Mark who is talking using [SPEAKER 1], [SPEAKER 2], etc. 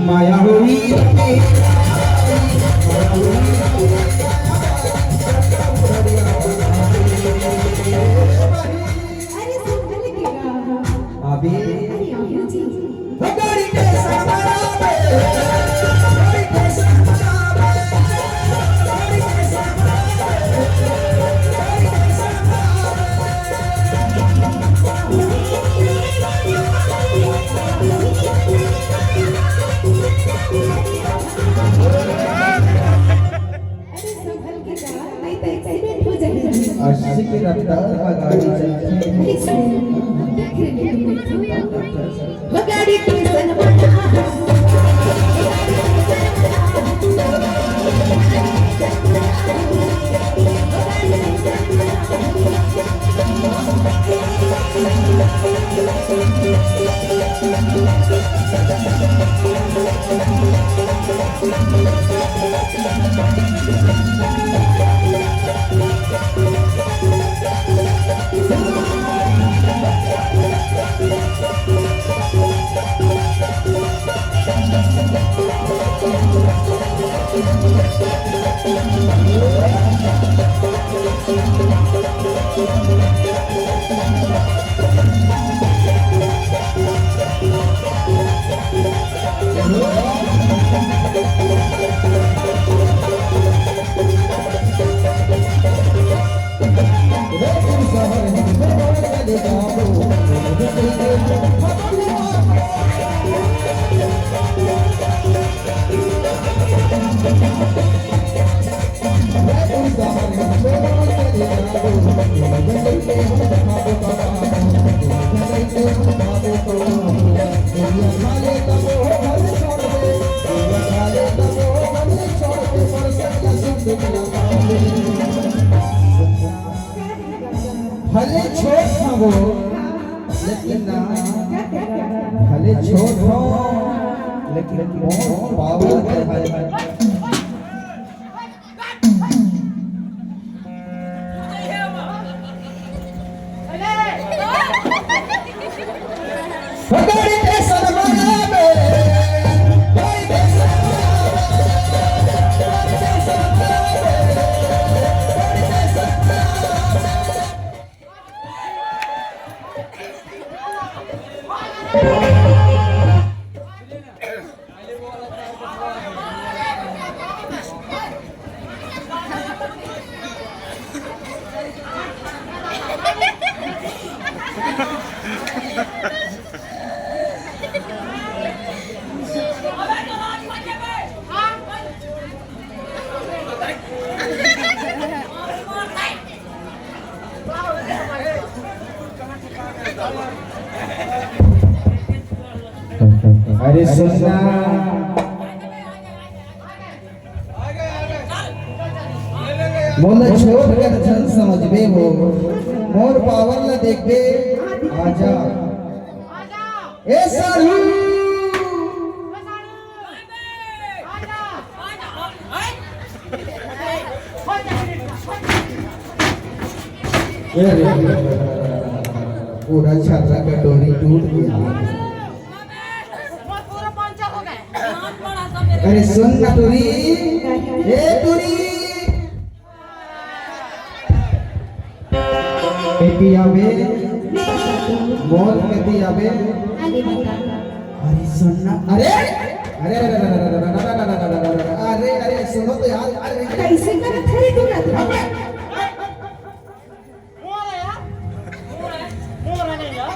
[SPEAKER 1] माया हुई अस्सी की रफ्तार में गाड़ी चलती है गाड़ी की भले छोट था वो लेकिन ना भले छोट हो लेकिन बहुत पावर है अरे सुनना बोला छोड़ कर जन समझ बे हो मोर पावर न देख बे आजा ए सालू पूरा छर्रा का डोरी टूट गया। अरे सुन ना टूरी ए टूरी बेटी आवे मौत कहती आवे अरे सुन ना अरे अरे